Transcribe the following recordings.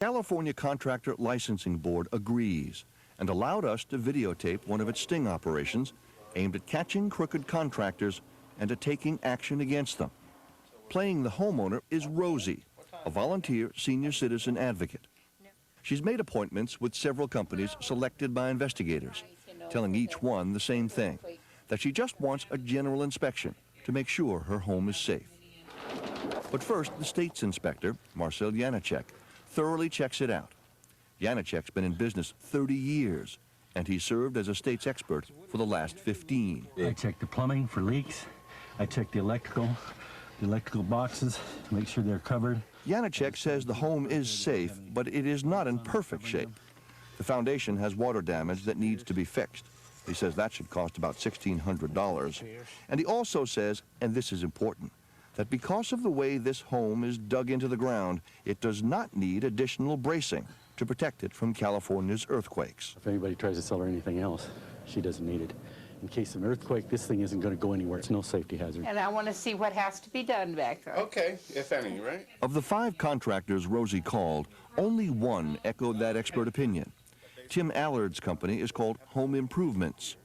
California Contractor Licensing Board agrees and allowed us to videotape one of its sting operations aimed at catching crooked contractors and at taking action against them. Playing the homeowner is Rosie, a volunteer senior citizen advocate. She's made appointments with several companies selected by investigators, telling each one the same thing, that she just wants a general inspection to make sure her home is safe. But first, the state's inspector, Marcel Janacek, thoroughly checks it out. Janacek's been in business 30 years, and he served as a state's expert for the last 15. I check the plumbing for leaks. I check the electrical boxes to make sure they're covered. Janacek says the home is safe, but it is not in perfect shape. The foundation has water damage that needs to be fixed. He says that should cost about $1,600. And he also says, and this is important, that because of the way this home is dug into the ground, it does not need additional bracing to protect it from California's earthquakes. If anybody tries to sell her anything else, she doesn't need it. In case of an earthquake, this thing isn't going to go anywhere. It's no safety hazard. And I want to see what has to be done back there. Okay, if any, right? Of the 5 contractors Rosie called, only one echoed that expert opinion. Tim Allard's company is called Home Improvements.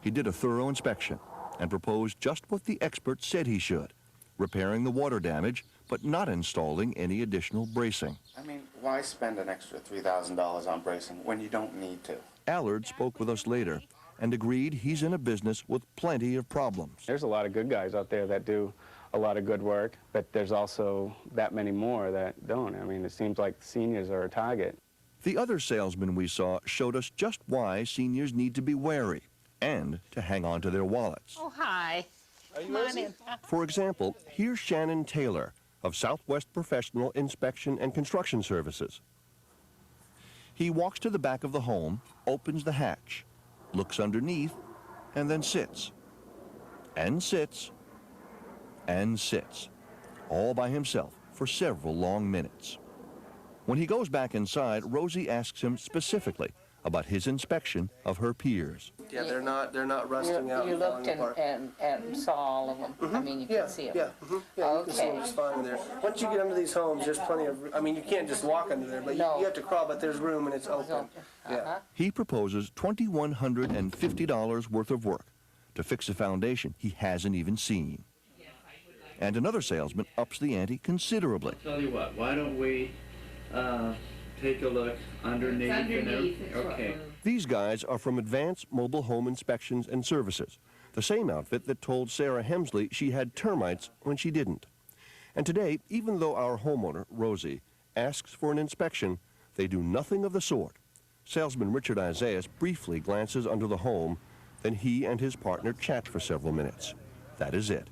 He did a thorough inspection and proposed just what the expert said he should, repairing the water damage, but not installing any additional bracing. I mean, why spend an extra $3,000 on bracing when you don't need to? Allard spoke with us later and agreed he's in a business with plenty of problems. There's a lot of good guys out there that do a lot of good work, but there's also that many more that don't. I mean, it seems like seniors are a target. The other salesman we saw showed us just why seniors need to be wary and to hang on to their wallets. Oh, hi. Come on in. For example, here's Shannon Taylor of Southwest Professional Inspection and Construction Services. He walks to the back of the home, opens the hatch, looks underneath, and then sits, and sits, and sits, all by himself for several long minutes. When he goes back inside, Rosie asks him specifically about his inspection of her piers. Yeah, they're not rusting out. You looked and saw all of them. I mean, you can see them. Yeah, yeah, you can see them just fine there. Once you get under these homes, there's plenty of, I mean, you can't just walk under there, but No. you have to crawl, but there's room and it's open. Yeah. He proposes $2,150 worth of work to fix a foundation he hasn't even seen. And another salesman ups the ante considerably. I'll tell you what, why don't we take a look underneath? Okay. These guys are from Advanced Mobile Home Inspections and Services, the same outfit that told Sarah Hemsley she had termites when she didn't. And today, even though our homeowner, Rosie, asks for an inspection, they do nothing of the sort. Salesman Richard Isaias briefly glances under the home, then he and his partner chat for several minutes. That is it.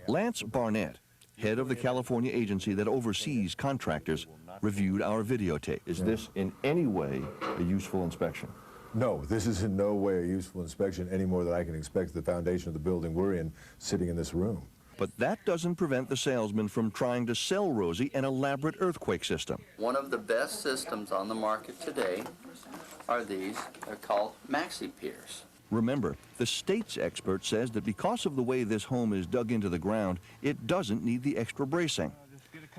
Lance Barnett, head of the California agency that oversees contractors, reviewed our videotape. Is this in any way a useful inspection? No, this is in no way a useful inspection any more than I can expect the foundation of the building we're in sitting in this room. But that doesn't prevent the salesman from trying to sell Rosie an elaborate earthquake system. One of the best systems on the market today are these. They're called maxi piers. Remember, the state's expert says that because of the way this home is dug into the ground, it doesn't need the extra bracing.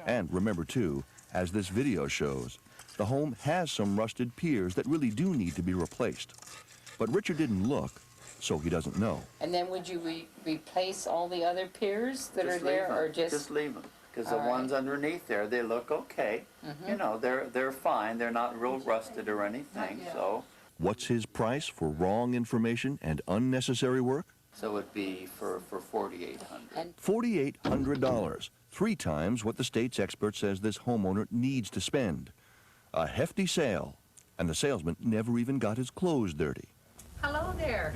And remember, too, as this video shows, the home has some rusted piers that really do need to be replaced. But Richard didn't look, so he doesn't know. And then would you replace all the other piers that are there, or Just leave them, because the ones underneath there, they look okay. You know, they're fine. They're not real rusted or anything, so. What's his price for wrong information and unnecessary work? So it'd be for $4,800. $4,800, 3 times what the state's expert says this homeowner needs to spend. A hefty sale, and the salesman never even got his clothes dirty. Hello there.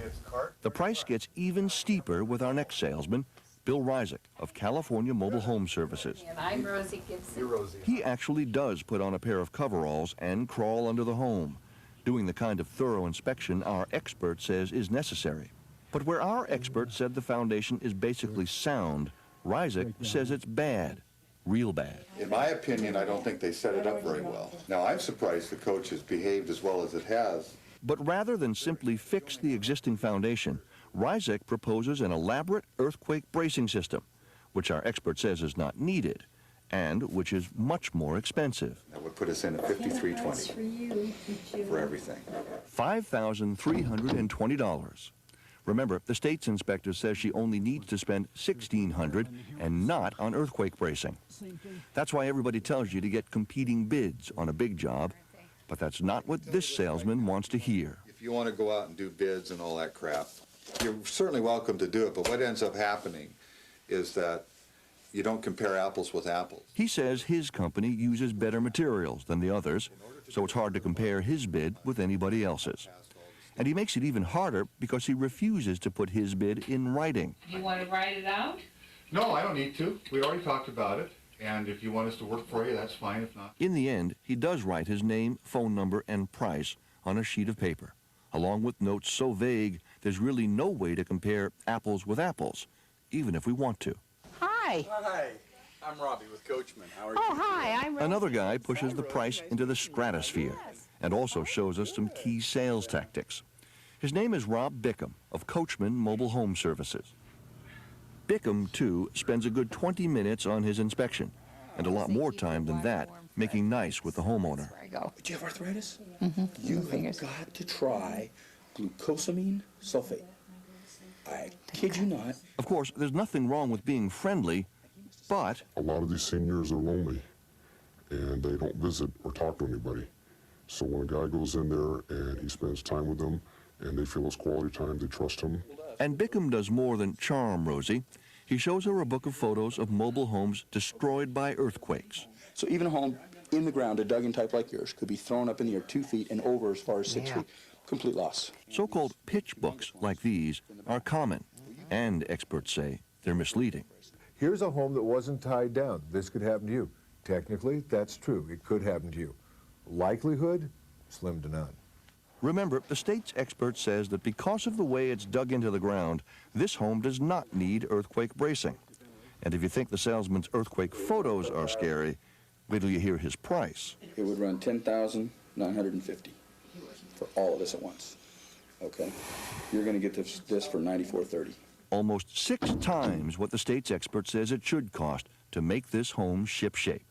The price gets even steeper with our next salesman, Bill Rysick of California Mobile Home Services. And I'm Rosie Gibson. You're Rosie. He actually does put on a pair of coveralls and crawl under the home, doing the kind of thorough inspection our expert says is necessary. But where our expert said the foundation is basically sound, Rysick says it's bad, real bad. In my opinion, I don't think they set it up very well. Now, I'm surprised the coach has behaved as well as it has. But rather than simply fix the existing foundation, Rysick proposes an elaborate earthquake bracing system, which our expert says is not needed, and which is much more expensive. That would put us in at $53.20 for everything. $5,320. Remember, the state's inspector says she only needs to spend $1,600 and not on earthquake bracing. That's why everybody tells you to get competing bids on a big job, but that's not what this salesman wants to hear. If you want to go out and do bids and all that crap, you're certainly welcome to do it, but what ends up happening is that you don't compare apples with apples. He says his company uses better materials than the others, so it's hard to compare his bid with anybody else's. And he makes it even harder because he refuses to put his bid in writing. Do you want to write it out? No, I don't need to. We already talked about it, and if you want us to work for you, that's fine. If not. In the end, he does write his name, phone number, and price on a sheet of paper, along with notes so vague there's really no way to compare apples with apples, even if we want to. Hi. Hi, I'm Robbie with Coachman. How are you? Oh, hi. I'm Another guy pushes the price into the stratosphere and also shows us some key sales tactics. His name is Rob Bickham of Coachman Mobile Home Services. Bickham, too, spends a good 20 minutes on his inspection, and a lot more time than that making nice with the homeowner. Do you have arthritis? Mm-hmm. You have got to try glucosamine sulfate. I kid you not. Of course, there's nothing wrong with being friendly, but a lot of these seniors are lonely, and they don't visit or talk to anybody. So when a guy goes in there and he spends time with them, and they feel it's quality time, they trust him. And Bickham does more than charm Rosie. He shows her a book of photos of mobile homes destroyed by earthquakes. So even a home in the ground, a dug-in type like yours, could be thrown up in the air 2 feet and over as far as 6 feet. Complete loss. So-called pitch books like these are common, and experts say they're misleading. Here's a home that wasn't tied down. This could happen to you. Technically, that's true. It could happen to you. Likelihood, slim to none. Remember, the state's expert says that because of the way it's dug into the ground, this home does not need earthquake bracing. And if you think the salesman's earthquake photos are scary, wait till you hear his price. It would run $10,950 for all of this at once. Okay? You're going to get this for $94.30. Almost 6 times what the state's expert says it should cost to make this home ship-shape.